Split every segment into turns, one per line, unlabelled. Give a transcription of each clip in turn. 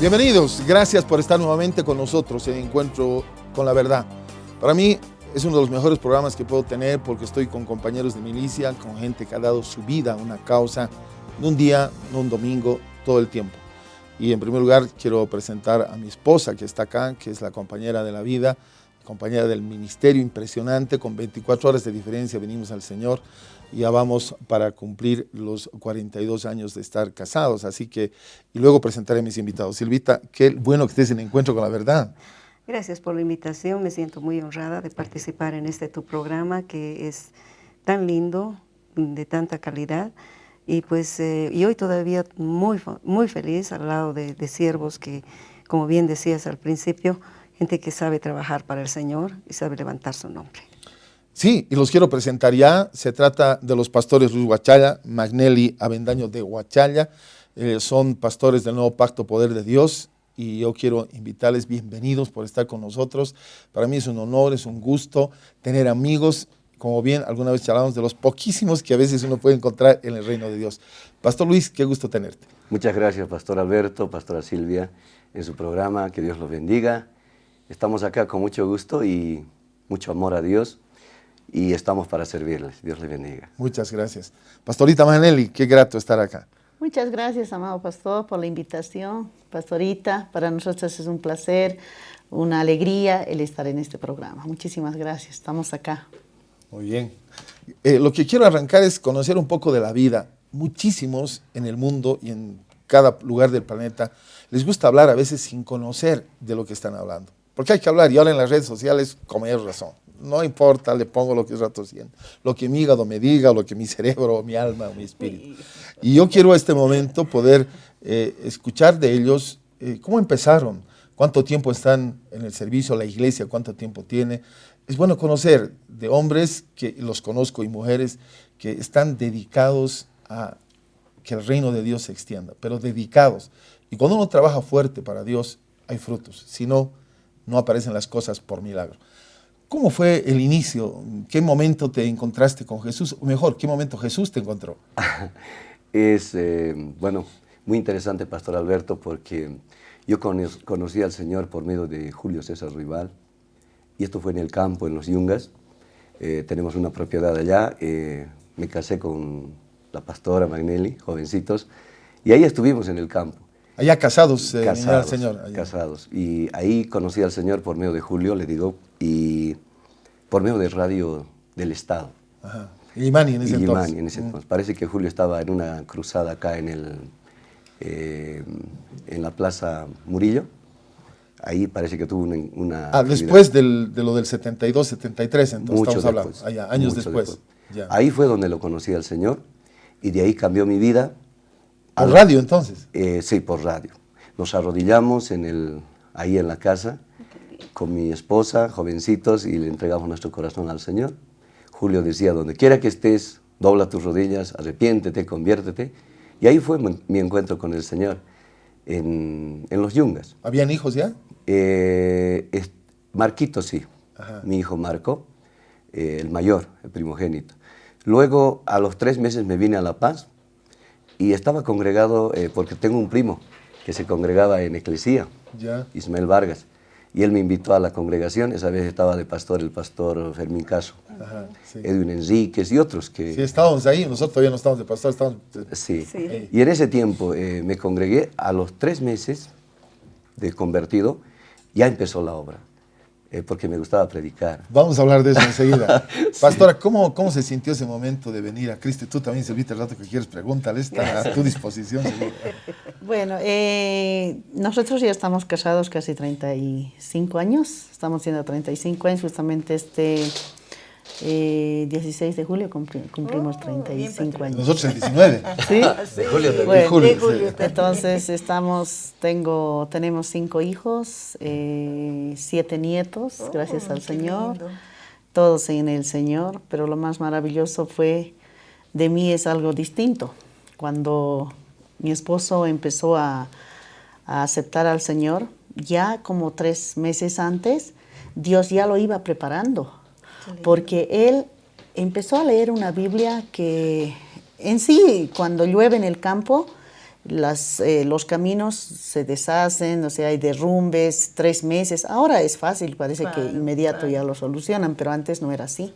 Bienvenidos, gracias por estar nuevamente con nosotros en Encuentro con la Verdad. Para mí es uno de los mejores programas que puedo tener porque estoy con compañeros de milicia, con gente que ha dado su vida a una causa, no un día, no un domingo, todo el tiempo. Y en primer lugar quiero presentar a mi esposa que está acá, que es la compañera de la vida, compañera del ministerio impresionante, con 24 horas de diferencia venimos al Señor. Ya vamos para cumplir los 42 años de estar casados, así que, y luego presentaré a mis invitados. Silvita, qué bueno que estés en Encuentro con la Verdad.
Gracias por la invitación, me siento muy honrada de participar en este tu programa que es tan lindo, de tanta calidad, y pues y hoy todavía muy feliz al lado de siervos que, como bien decías al principio, gente que sabe trabajar para el Señor y sabe levantar su nombre.
Sí, y los quiero presentar ya. Se trata de los pastores Luis Huachalla, Magnelli Avendaño de Huachalla. Son pastores del Nuevo Pacto Poder de Dios y yo quiero invitarles bienvenidos por estar con nosotros. Para mí es un honor, es un gusto tener amigos, como bien alguna vez charlamos, de los poquísimos que a veces uno puede encontrar en el reino de Dios. Pastor Luis, qué gusto tenerte.
Muchas gracias, Pastor Alberto, Pastora Silvia, en su programa. Que Dios los bendiga. Estamos acá con mucho gusto y mucho amor a Dios. Y estamos para servirles. Dios les bendiga.
Muchas gracias. Pastorita Magnelli, qué grato estar acá.
Muchas gracias, amado pastor, por la invitación. Pastorita, para nosotros es un placer, una alegría el estar en este programa. Muchísimas gracias, estamos acá.
Muy bien. Lo que quiero arrancar es conocer un poco de la vida. Muchísimos en el mundo y en cada lugar del planeta les gusta hablar a veces sin conocer de lo que están hablando. Porque hay que hablar, y ahora en las redes sociales, como hay razón. No importa, le pongo lo que es ratociendo, lo que mi hígado me diga, o lo que mi cerebro, o mi alma, o mi espíritu. Y yo quiero a este momento poder escuchar de ellos cómo empezaron, cuánto tiempo están en el servicio, la iglesia, cuánto tiempo tiene. Es bueno conocer de hombres, que los conozco, y mujeres que están dedicados a que el reino de Dios se extienda, pero dedicados. Y cuando uno trabaja fuerte para Dios, hay frutos. Si no, no aparecen las cosas por milagro. ¿Cómo fue el inicio? ¿Qué momento te encontraste con Jesús? O mejor, ¿qué momento Jesús te encontró?
Es, bueno, muy interesante, Pastor Alberto, porque yo conocí al Señor por medio de Julio César Rival, y esto fue en el campo, en los Yungas. Tenemos una propiedad allá, me casé con la pastora Magnelli, jovencitos, y ahí estuvimos en el campo.
Allá casados,
casados,
al Señor. Allá.
Casados. Y ahí conocí al Señor por medio de Julio, le digo, y por medio de radio del Estado.
Ajá. Illimani en ese entonces.
En ese entonces. Parece que Julio estaba en una cruzada acá en la Plaza Murillo. Ahí parece que tuvo una
después de lo del 72, 73, entonces
mucho
estamos hablando.
Después,
Allá, años después. Ya.
Ahí fue donde lo conocí al Señor y de ahí cambió mi vida.
¿Por radio entonces?
Sí, por radio. Nos arrodillamos ahí en la casa con mi esposa, jovencitos, y le entregamos nuestro corazón al Señor. Julio decía, donde quiera que estés, dobla tus rodillas, arrepiéntete, conviértete. Y ahí fue mi encuentro con el Señor, en los Yungas.
¿Habían hijos ya?
Marquito sí,
Ajá.
Mi hijo Marco, el mayor, el primogénito. Luego, a los 3 meses me vine a La Paz, y estaba congregado, porque tengo un primo que se congregaba en Eclesía,
ya.
Ismael Vargas, y él me invitó a la congregación. Esa vez estaba de pastor el pastor Fermín Caso,
Ajá, sí.
Edwin Enríquez y otros que...
Sí, estábamos ahí, nosotros todavía no estábamos de pastor, estábamos...
Sí.
Sí.
Y en ese tiempo me congregué. A los 3 meses de convertido, ya empezó la obra, porque me gustaba predicar.
Vamos a hablar de eso enseguida.
Sí.
Pastora, ¿cómo se sintió ese momento de venir a Cristo? Tú también, Silvita, el rato que quieres, pregúntale, está a tu disposición.
Bueno, nosotros ya estamos casados casi 35 años, estamos haciendo 35 años, justamente 16 de julio cumplimos 35 años.
Nosotros el 19.
¿Sí?
De julio también.
Bueno,
julio,
sí.
entonces tenemos 5 hijos, 7 nietos, gracias al Señor,
lindo.
Todos en el Señor, pero lo más maravilloso de mí es algo distinto. Cuando mi esposo empezó a aceptar al Señor, ya como 3 meses antes, Dios ya lo iba preparando, porque él empezó a leer una Biblia que en sí, cuando llueve en el campo, los caminos se deshacen, o sea, hay derrumbes, 3 meses. Ahora es fácil, parece que inmediato ya lo solucionan, pero antes no era así.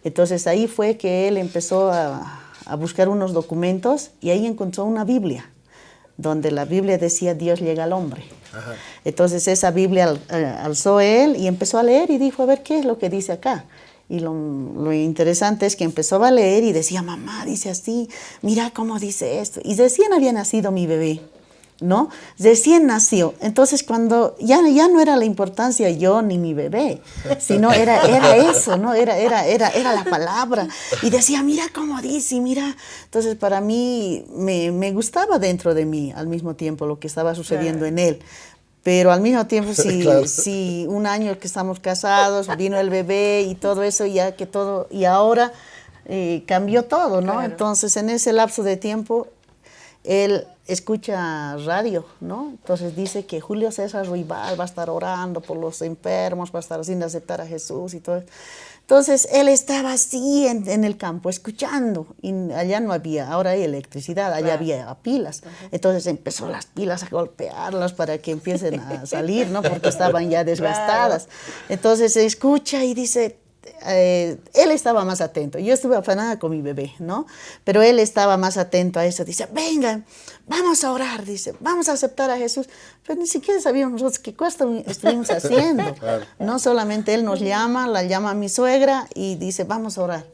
Entonces ahí fue que él empezó a buscar unos documentos y ahí encontró una Biblia, donde la Biblia decía Dios llega al hombre. Ajá. Entonces esa Biblia alzó él y empezó a leer y dijo, a ver, ¿qué es lo que dice acá? Y lo interesante es que empezó a leer y decía, mamá, dice así, mira cómo dice esto. Y recién había nacido mi bebé, ¿no? Recién nació. Entonces cuando ya no era la importancia yo ni mi bebé, sino era eso, ¿no? Era la palabra. Y decía, mira cómo dice, mira. Entonces para mí me gustaba dentro de mí al mismo tiempo lo que estaba sucediendo en él. Pero al mismo tiempo, si un año que estamos casados, vino el bebé y todo eso, ya que todo, y ahora cambió todo, ¿no? Claro. Entonces, en ese lapso de tiempo, él escucha radio, ¿no? Entonces dice que Julio César Ruibal va a estar orando por los enfermos, va a estar haciendo aceptar a Jesús y todo eso. Entonces, él estaba así en el campo, escuchando, y allá no había, ahora hay electricidad, allá había pilas. Entonces empezó las pilas a golpearlas para que empiecen a salir, ¿no? Porque estaban ya desgastadas. Entonces se escucha y dice, él estaba más atento. Yo estuve afanada con mi bebé, ¿no? Pero él estaba más atento a eso. Dice, vengan, vamos a orar, dice, vamos a aceptar a Jesús. Pero ni siquiera sabíamos nosotros qué cosa estuvimos haciendo. Claro. No solamente él nos llama, la llama a mi suegra y dice, vamos a orar.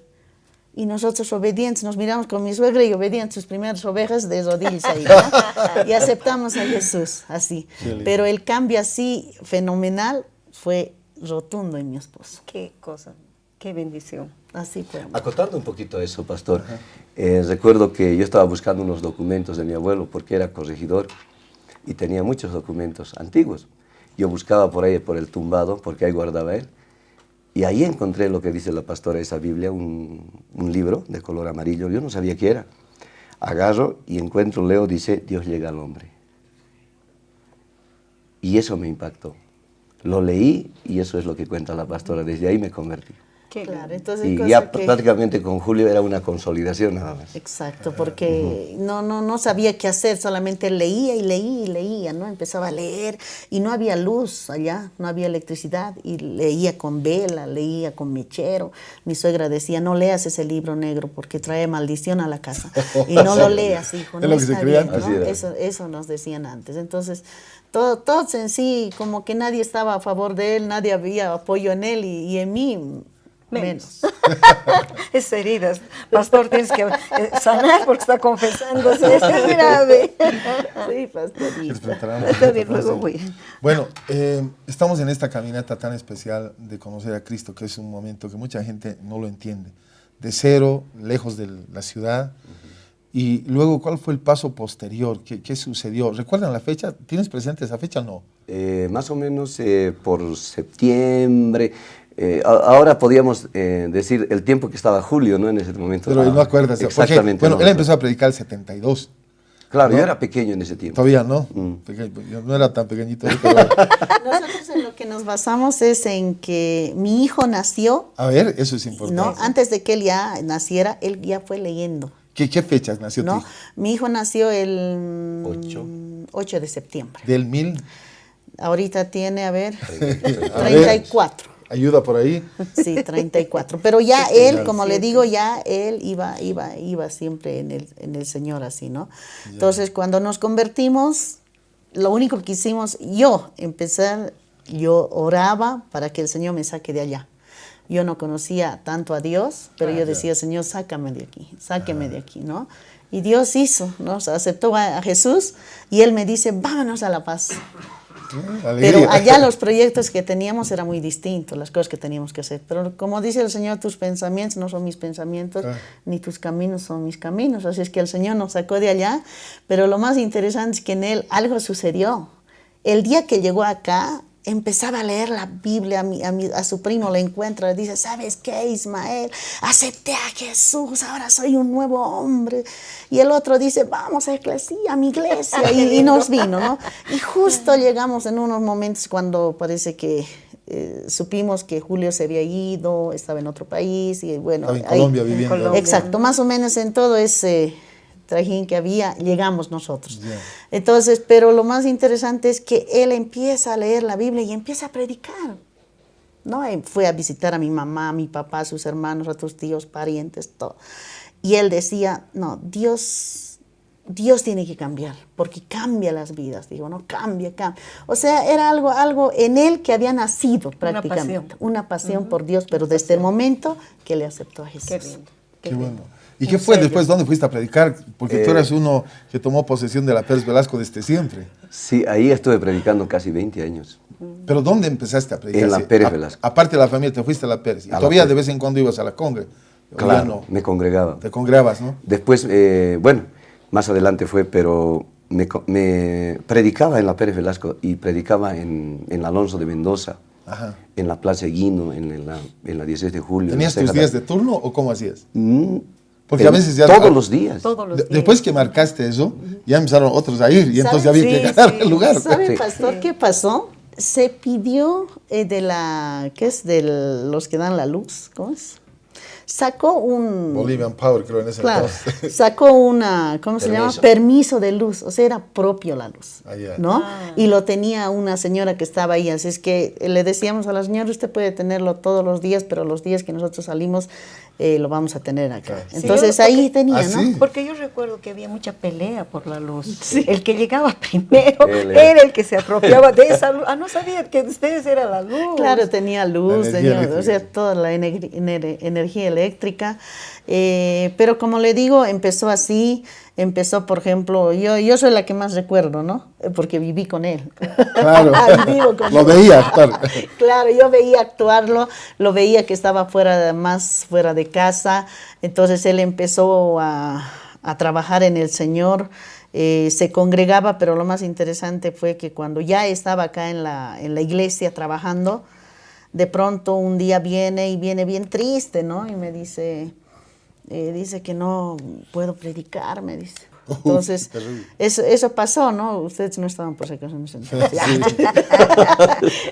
Y nosotros obedientes, nos miramos con mi suegra y obedientes, sus primeras ovejas de rodillas ahí, ¿no? Y aceptamos a Jesús, así. Pero el cambio así fenomenal fue rotundo en mi esposo.
Qué cosa, qué bendición.
Así fue.
Acotando un poquito eso, pastor, recuerdo que yo estaba buscando unos documentos de mi abuelo porque era corregidor y tenía muchos documentos antiguos. Yo buscaba por ahí, por el tumbado, porque ahí guardaba él, y ahí encontré lo que dice la pastora de esa Biblia, un libro de color amarillo. Yo no sabía qué era. Agarro y encuentro, leo, dice, Dios llega al hombre. Y eso me impactó. Lo leí y eso es lo que cuenta la pastora. Desde ahí me convertí.
Claro, entonces
y ya prácticamente con Julio era una consolidación nada más.
Exacto, porque no sabía qué hacer, solamente leía y leía y leía, ¿no? Empezaba a leer y no había luz allá, no había electricidad y leía con vela, leía con mechero. Mi suegra decía, no leas ese libro negro porque trae maldición a la casa y no lo leas, hijo, no está bien, ¿no? Eso nos decían antes. Entonces, todos en sí, como que nadie estaba a favor de él, nadie había apoyo en él y en mí menos.
Es heridas. Pastor, tienes que sanar porque está confesándose. Es grave.
Sí, pastorita.
Está bien, luego voy.
Bueno, estamos en esta caminata tan especial de conocer a Cristo, que es un momento que mucha gente no lo entiende. De cero, lejos de la ciudad. Y luego, ¿cuál fue el paso posterior? ¿Qué sucedió? ¿Recuerdan la fecha? ¿Tienes presente esa fecha o no?
Más o menos por septiembre. Ahora podríamos decir el tiempo que estaba Julio, ¿no? En ese momento.
Pero no acuerdas.
Exactamente.
Porque, bueno, él empezó a predicar el 72.
Claro,
¿no?
Yo era pequeño en ese tiempo.
Todavía no. Yo no era tan pequeñito. Pero...
Nosotros en lo que nos basamos es en que mi hijo nació.
A ver, eso es importante.
No, antes de que él ya naciera, él ya fue leyendo.
¿Qué fechas nació tu hijo?
Mi hijo nació el 8 de septiembre.
¿Del 1000?
Ahorita tiene, a ver, 34.
Ayuda por ahí.
Sí, 34. Pero ya él, como le digo, ya él iba siempre en el Señor así, ¿no? Ya. Entonces, cuando nos convertimos, lo único que hicimos, yo oraba para que el Señor me saque de allá. Yo no conocía tanto a Dios, pero yo decía, Señor, sácame de aquí, sáqueme de aquí, ¿no? Y Dios hizo, ¿no? Aceptó a Jesús y Él me dice, vámonos a La Paz. Pero allá los proyectos que teníamos eran muy distintos, las cosas que teníamos que hacer. Pero como dice el Señor, tus pensamientos no son mis pensamientos, ni tus caminos son mis caminos. Así es que el Señor nos sacó de allá, pero lo más interesante es que en Él algo sucedió. El día que llegó acá, empezaba a leer la Biblia, a su primo le encuentra, le dice, ¿sabes qué, Ismael? Acepté a Jesús, ahora soy un nuevo hombre. Y el otro dice, vamos a mi iglesia, y nos vino, ¿no? Y justo llegamos en unos momentos cuando parece que supimos que Julio se había ido, estaba en otro país, y bueno.
Estaba en Colombia viviendo.
Exacto, más o menos en todo ese trajín que había, llegamos nosotros.
Yeah.
Entonces, pero lo más interesante es que él empieza a leer la Biblia y empieza a predicar. ¿No? Fue a visitar a mi mamá, a mi papá, a sus hermanos, a tus tíos, parientes, todo. Y él decía, no, Dios tiene que cambiar, porque cambia las vidas. Digo, no, cambia. O sea, era algo en él que había nacido prácticamente. Una pasión por Dios, pero desde el momento que le aceptó a Jesús.
Qué lindo.
Qué bueno. ¿Y qué fue después? ¿Dónde fuiste a predicar? Porque tú eras uno que tomó posesión de la Pérez Velasco desde siempre.
Sí, ahí estuve predicando casi 20 años.
¿Pero dónde empezaste a predicar?
En la Pérez Velasco.
Aparte de la familia, te fuiste a la Pérez. Y todavía de vez en cuando ibas a la congre.
Claro,
no.
me congregaba.
Te congregabas, ¿no?
Después, bueno, más adelante fue, pero me predicaba en la Pérez Velasco y predicaba en Alonso de Mendoza,
Ajá.
en la Plaza Guino, en la 16 de julio.
¿Tenías tus días de turno o cómo hacías? Porque
Pero
a veces ya...
todos los días.
Todos los días.
Después que marcaste eso, ya empezaron otros a ir y entonces ya había que ganar el lugar.
¿Sabe,
Sí.
pastor, qué pasó? Se pidió ¿qué es? De los que dan la luz, ¿cómo es? Sacó un...
Bolivian Power, creo, en ese
Claro,
entonces.
sacó una, ¿cómo se llama?
Permiso.
Permiso de luz, o sea, era propio la luz,
Ah, ya.
¿no? Y lo tenía una señora que estaba ahí, así es que le decíamos a la señora, usted puede tenerlo todos los días, pero los días que nosotros salimos lo vamos a tener acá.
Claro.
Entonces
Sí,
ahí
porque-
tenía,
Ah,
¿no?
sí.
Porque yo recuerdo que había mucha pelea por la luz. El que llegaba primero
Él
era el que se apropiaba de esa luz. Ah, no sabía que de ustedes era la luz.
Claro, tenía luz,
La energía
tenía, o
eléctrica.
sea, toda la energía eléctrica. Pero como le digo, empezó, por ejemplo, yo soy la que más recuerdo, ¿no? Porque viví con él.
Claro.
Vivo con
Lo
él.
veía actuar.
Claro, yo veía actuarlo, lo veía que estaba más fuera de casa, entonces él empezó a trabajar en el Señor, se congregaba, pero lo más interesante fue que cuando ya estaba acá en la iglesia trabajando, de pronto un día viene bien triste, ¿no? Y me dice que no puedo predicar, me dice. Entonces,
terrible.
eso pasó, ¿no? Ustedes no estaban por si acaso en ese entonces.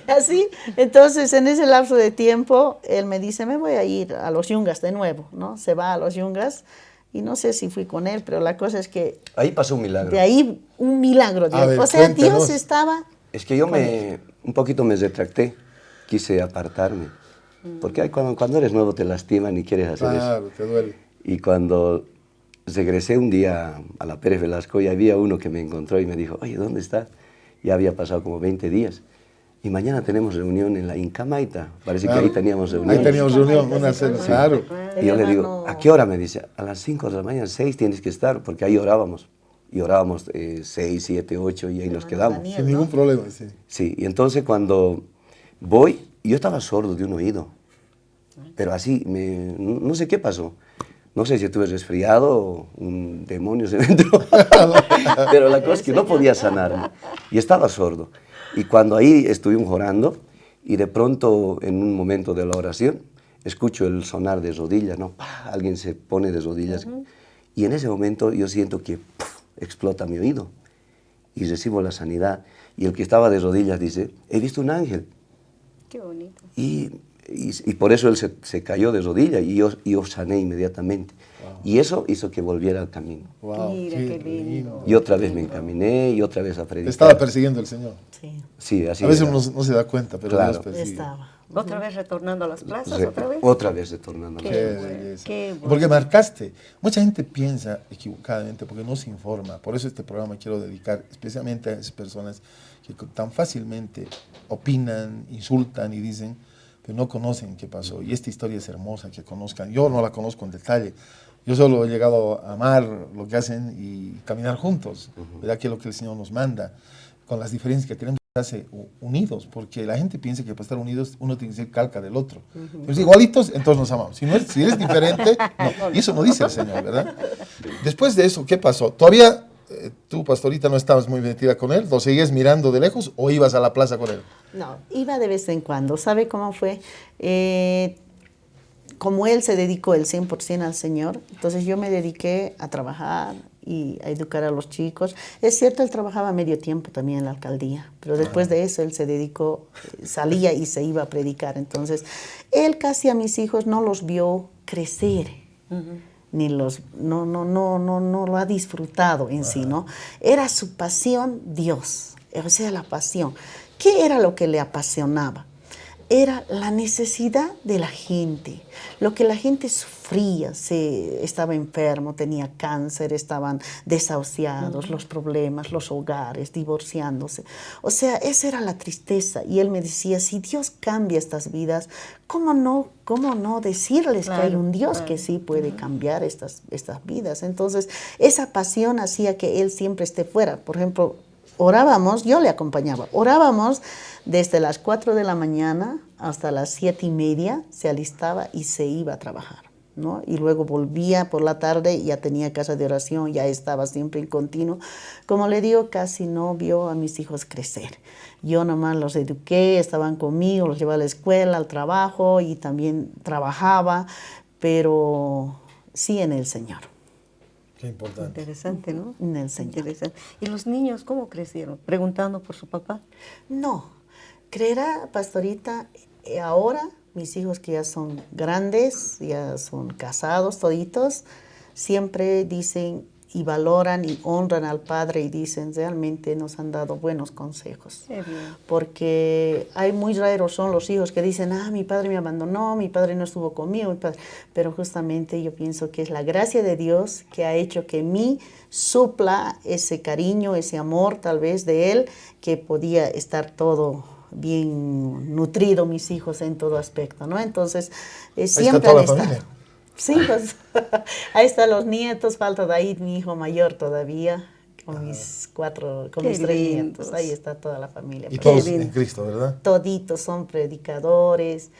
Así, entonces en ese lapso de tiempo, él me dice, me voy a ir a los Yungas de nuevo, ¿no? Se va a los Yungas y no sé si fui con él, pero la cosa es que
Ahí pasó un milagro.
de ahí un milagro, Dios.
A ver,
O sea,
cuéntanos.
Dios estaba...
Es que yo un poquito me retracté, quise apartarme. Porque cuando eres nuevo te lastiman y quieres hacer eso.
Claro, te duele.
Y cuando regresé un día a la Pérez Velasco y había uno que me encontró y me dijo, oye, ¿dónde estás? Ya había pasado como 20 días. Y mañana tenemos reunión en la Incamaita. Parece que ahí teníamos reunión.
Ahí teníamos reunión, una cena, claro.
Y yo le digo,
hermano-
¿a qué hora? Me dice, a las 5 de la mañana, 6 tienes que estar, porque ahí orábamos. Y orábamos 6, 7, 8 y ahí nos quedamos.
Sin ningún problema, sí.
Sí, y entonces cuando voy, yo estaba sordo de un oído. Pero así, no sé qué pasó. No sé si estuve resfriado o un demonio se me entró. Pero la cosa es que no podía sanarme. Y estaba sordo. Y cuando ahí estuvimos orando, y de pronto, en un momento de la oración, escucho el sonar de rodillas, ¿no? ¡Pah! Alguien se pone de rodillas. Y en ese momento yo siento que ¡puf! Explota mi oído. Y recibo la sanidad. Y el que estaba de rodillas dice, he visto un ángel.
Qué bonito.
Y por eso él se cayó de rodillas y yo sané inmediatamente. Y eso hizo que volviera al camino.
Wow,
Mira, qué lindo.
Y otra vez me encaminé y otra vez a
Te
predicar.
estaba persiguiendo el Señor.
Sí,
Sí, así
A veces
era.
uno no se da cuenta, pero
Claro.
Dios persigue.
estaba.
¿Otra vez retornando a las plazas?
Re-
¿Otra vez?
Otra vez retornando.
Qué
Qué
bueno,
belleza.
qué bueno.
Porque marcaste. Mucha gente piensa equivocadamente porque no se informa. Por eso este programa quiero dedicar especialmente a esas personas que tan fácilmente opinan, insultan y dicen, pero no conocen qué pasó. Y esta historia es hermosa, que conozcan. Yo no la conozco en detalle. Yo solo he llegado a amar lo que hacen y caminar juntos, ¿verdad? Que es lo que el Señor nos manda, con las diferencias que tenemos, hace unidos, porque la gente piensa que para estar unidos uno tiene que ser calca del otro. Pero si igualitos, entonces nos amamos. Si eres diferente, no. Y eso no dice el Señor, ¿verdad? Después de eso, ¿qué pasó? ¿Todavía tú, pastorita, no estabas muy metida con él? ¿Lo seguías mirando de lejos o ibas a la plaza con él?
No, iba de vez en cuando. ¿Sabe cómo fue? Como él se dedicó el 100% al Señor, entonces yo me dediqué a trabajar y a educar a los chicos. Es cierto, él trabajaba medio tiempo también en la alcaldía, pero después de eso él se dedicó, salía y se iba a predicar. Entonces, él casi a mis hijos no los vio crecer. ni los, no lo ha disfrutado en sí, ¿no? Era su pasión Dios, o sea, la pasión. ¿Qué era lo que le apasionaba? Era la necesidad de la gente, lo que la gente sufría, estaba enfermo, tenía cáncer, estaban desahuciados, los problemas, los hogares, divorciándose. O sea, esa era la tristeza. Y él me decía, si Dios cambia estas vidas, ¿cómo no decirles que hay un Dios que sí puede cambiar estas vidas? Entonces, esa pasión hacía que él siempre esté fuera. Por ejemplo, orábamos, yo le acompañaba, orábamos desde las 4 de la mañana hasta las 7:30, se alistaba y se iba a trabajar, ¿no? Y luego volvía por la tarde, ya tenía casa de oración, ya estaba siempre en continuo. Como le digo, casi no vio a mis hijos crecer. Yo nomás los eduqué, estaban conmigo, los llevaba a la escuela, al trabajo y también trabajaba, pero sí en el Señor.
Qué importante.
Interesante, ¿no?
En el Señor.
Interesante. ¿Y los niños cómo crecieron? ¿Preguntando por su papá?
No, creerá, pastorita, ahora mis hijos que ya son grandes, ya son casados toditos, siempre dicen y valoran y honran al padre y dicen, realmente nos han dado buenos consejos.
Qué bien.
Porque hay muy raros son los hijos que dicen, mi padre me abandonó, mi padre no estuvo conmigo, pero justamente yo pienso que es la gracia de Dios que ha hecho que mí supla ese cariño, ese amor tal vez de él, que podía estar todo bien nutrido mis hijos en todo aspecto, ¿no? Entonces, siempre
toda
han
la
estado.
familia.
Sí, pues ahí están los nietos, falta de ahí mi hijo mayor todavía, con mis
Qué
3
lindos.
nietos, ahí está toda la familia.
Y
Pero
todos
lindo.
en Cristo, ¿verdad?
toditos son predicadores,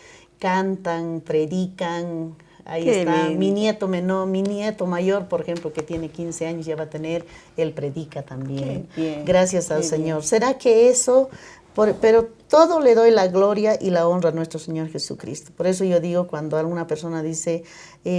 cantan, predican. Ahí
Qué
está
lindo.
mi nieto menor, mi nieto mayor, por ejemplo, que tiene 15 años, ya va a tener, él predica también.
Qué bien,
Gracias al
qué
Señor.
bien.
¿Será que eso? Pero todo le doy la gloria y la honra a nuestro Señor Jesucristo. Por eso yo digo, cuando alguna persona dice,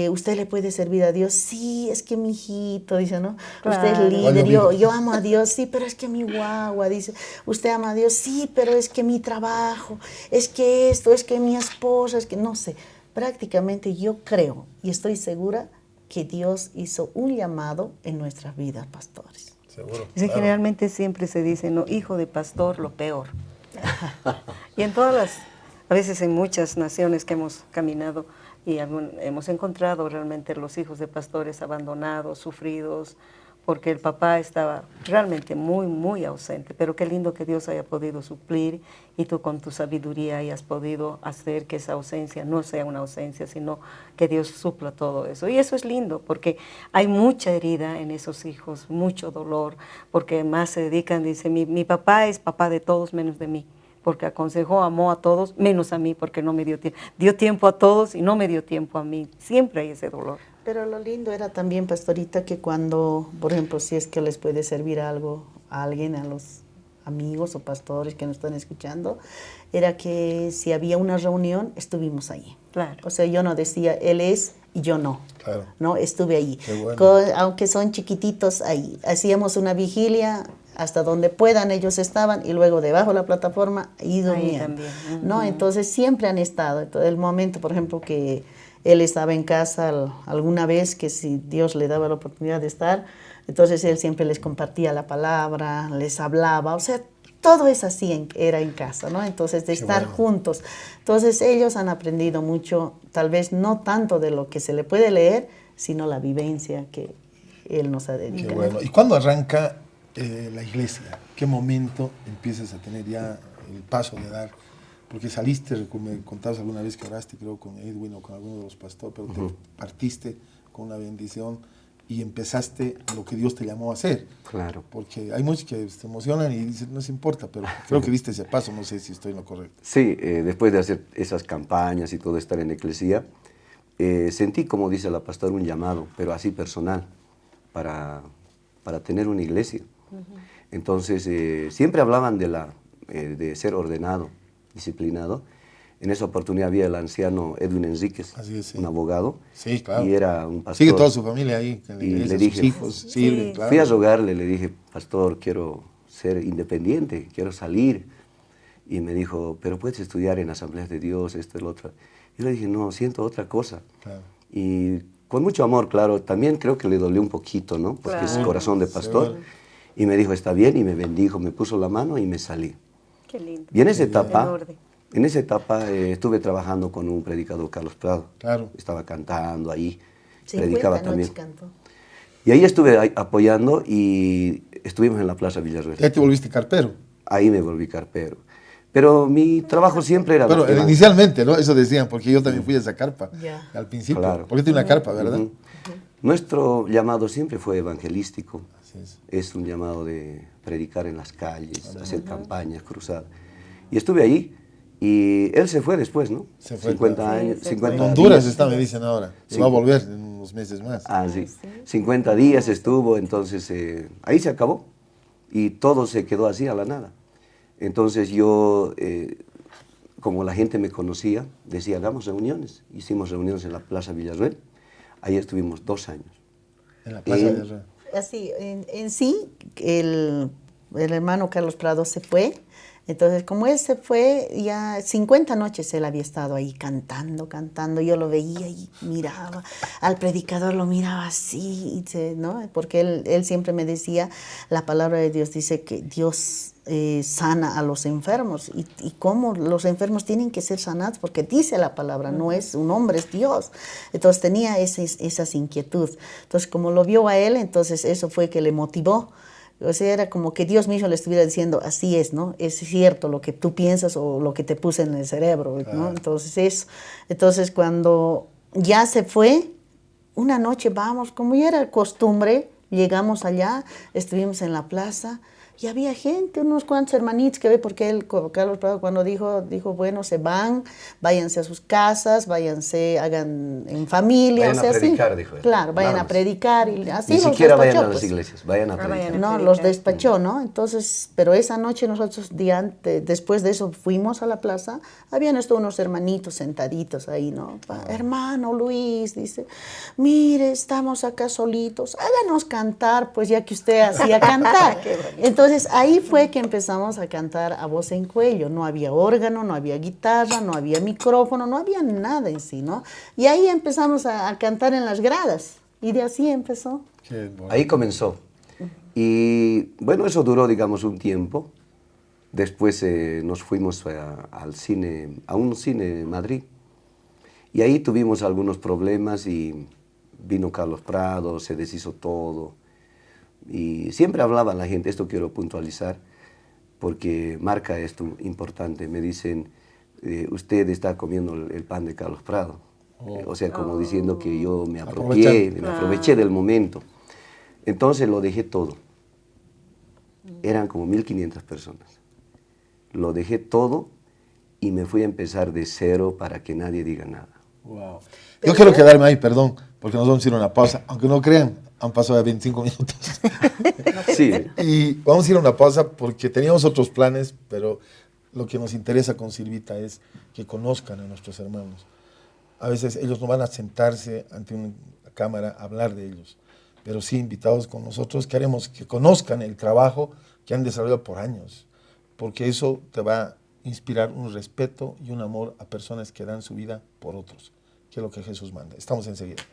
¿usted le puede servir a Dios? Sí, es que mi hijito, dice, ¿no? Usted es
Claro.
líder,
Yo
yo amo a Dios, sí, pero es que mi guagua, dice, usted ama a Dios, sí, pero es que mi trabajo, es que esto, es que mi esposa, es que no sé. Prácticamente yo creo y estoy segura que Dios hizo un llamado en nuestras vidas, pastores.
Seguro.
Sí,
claro.
generalmente siempre se dice, no, hijo de pastor, lo peor. Y en a veces en muchas naciones que hemos caminado y hemos encontrado realmente los hijos de pastores abandonados, sufridos, porque el papá estaba realmente muy, muy ausente. Pero qué lindo que Dios haya podido suplir y tú con tu sabiduría hayas podido hacer que esa ausencia no sea una ausencia, sino que Dios supla todo eso. Y eso es lindo, porque hay mucha herida en esos hijos, mucho dolor, porque más se dedican, dice, mi papá es papá de todos menos de mí, porque aconsejó, amó a todos, menos a mí, porque no me dio tiempo. Dio tiempo a todos y no me dio tiempo a mí. Siempre hay ese dolor.
Pero lo lindo era también, pastorita, que cuando, por ejemplo, si es que les puede servir algo a alguien, a los amigos o pastores que nos están escuchando, era que si había una reunión, estuvimos ahí.
Claro.
O sea, yo no decía, él es y yo no.
Claro.
No, estuve ahí.
Qué bueno.
Aunque son chiquititos ahí. Hacíamos una vigilia, hasta donde puedan ellos estaban, y luego debajo de la plataforma y dormían.
también.
¿No? Entonces siempre han estado. Entonces, el momento, por ejemplo, que él estaba en casa alguna vez, que si Dios le daba la oportunidad de estar, entonces él siempre les compartía la palabra, les hablaba, o sea, todo es así, era en casa, ¿no? Entonces, de estar juntos. Entonces, ellos han aprendido mucho, tal vez no tanto de lo que se le puede leer, sino la vivencia que él nos ha dedicado.
Qué bueno. ¿Y cuándo arranca la iglesia? ¿Qué momento empiezas a tener ya el paso de dar? Porque saliste, me contabas alguna vez que oraste, creo, con Edwin o con alguno de los pastores, pero te partiste con una bendición y empezaste lo que Dios te llamó a hacer.
Claro.
Porque hay muchos que se emocionan y dicen, no se importa, pero creo que diste ese paso, no sé si estoy en lo correcto.
Sí, después de hacer esas campañas y todo estar en la iglesia, sentí, como dice la pastora, un llamado, pero así personal, para tener una iglesia. Entonces, siempre hablaban de ser ordenado, disciplinado. En esa oportunidad había el anciano Edwin Enríquez,
Sí.
un abogado,
Sí, claro.
y era un pastor.
Sigue toda su familia ahí, en la
Y
iglesia,
le dije,
sus hijos sirven, claro.
fui a rogarle, le dije, pastor, quiero ser independiente, quiero salir. Y me dijo, pero puedes estudiar en Asambleas de Dios, esto y lo otro. Y le dije, no, siento otra cosa.
Claro.
Y con mucho amor, claro. También creo que le dolió un poquito, ¿no? Porque es
Claro.
corazón de pastor.
Seguro.
Y me dijo, está bien, y me bendijo, me puso la mano y me salí.
Qué lindo.
Y en esa
En
etapa,
orden.
estuve trabajando con un predicador, Carlos Prado.
Claro.
Estaba cantando ahí,
50
predicaba
noches
también.
cantó.
Y ahí estuve apoyando y estuvimos en la Plaza Villarreal.
Ya te volviste carpero.
Ahí me volví carpero. Pero mi trabajo siempre era...
Pero
era-
inicialmente, ¿no? Eso decían, porque yo también fui a esa carpa
Ya.
al principio.
Claro.
Porque tiene una carpa, ¿verdad?
Ujú. Nuestro llamado siempre fue evangelístico.
Así es.
Es un llamado de predicar en las calles, hacer campañas, cruzar. Y estuve ahí y él se fue después, ¿no?
Se fue,
50
claro.
años,
Sí, se
50
En
fue.
Honduras
días.
está, me dicen ahora. Y
Sí.
va a volver en unos meses más.
Ah, sí. 50 días estuvo, entonces ahí se acabó y todo se quedó así a la nada. Entonces yo, como la gente me conocía, decía, hagamos reuniones. Hicimos reuniones en la Plaza Villarreal. Ahí estuvimos 2 años.
En la plaza
En-
de Herrera.
Así, en sí, el hermano Carlos Prado se fue. Entonces, como él se fue, ya 50 noches él había estado ahí cantando, cantando. Yo lo veía y miraba, al predicador lo miraba así, ¿no? Porque él siempre me decía, la palabra de Dios dice que Dios sana a los enfermos. Y cómo los enfermos tienen que ser sanados, porque dice la palabra, no es un hombre, es Dios. Entonces tenía esas inquietudes. Entonces, como lo vio a él, entonces eso fue que le motivó. O sea, era como que Dios mismo le estuviera diciendo, así es, ¿no? Es cierto lo que tú piensas o lo que te puse en el cerebro, ¿no? Entonces, eso. Entonces, cuando ya se fue, una noche vamos, como ya era costumbre, llegamos allá, estuvimos en la plaza y había gente, unos cuantos hermanitos que ve, porque él, Carlos Prado, cuando dijo, bueno, se van, váyanse a sus casas, váyanse, hagan en familia.
Vayan
o sea,
a predicar,
así.
dijo él.
Claro, vayan
Nada
a
más.
predicar y así
Ni
los
siquiera vayan
despachó,
a las
pues.
iglesias, vayan a
Ah, vayan
predicar.
a-
No,
predicar.
los despachó, ¿no? Entonces, pero esa noche nosotros, después de eso, fuimos a la plaza, habían estado unos hermanitos sentaditos ahí, ¿no? Hermano Luis, dice, mire, estamos acá solitos, háganos cantar, pues ya que usted hacía cantar. Entonces, ahí fue que empezamos a cantar a voz en cuello, no había órgano, no había guitarra, no había micrófono, no había nada en sí, ¿no? Y ahí empezamos a cantar en las gradas, y de así empezó.
Qué bueno.
Ahí comenzó. Y bueno, eso duró, digamos, un tiempo. Después nos fuimos al cine, a un cine en Madrid. Y ahí tuvimos algunos problemas y vino Carlos Prado, se deshizo todo. Y siempre hablaba la gente, esto quiero puntualizar, porque marca esto importante. Me dicen, usted está comiendo el pan de Carlos Prado. O sea, como diciendo que yo me
Aprovechando.
aproveché del momento. Entonces lo dejé todo. Eran como 1500 personas. Lo dejé todo y me fui a empezar de cero para que nadie diga nada.
Wow. Yo quiero quedarme ahí, perdón, porque nos vamos a ir a una pausa. Aunque no crean, han pasado ya 25 minutos.
Sí,
Y vamos a ir a una pausa porque teníamos otros planes, pero lo que nos interesa con Silvita es que conozcan a nuestros hermanos. A veces ellos no van a sentarse ante una cámara a hablar de ellos, pero sí invitados con nosotros, queremos que conozcan el trabajo que han desarrollado por años, porque eso te va a inspirar un respeto y un amor a personas que dan su vida por otros, que es lo que Jesús manda. Estamos enseguida.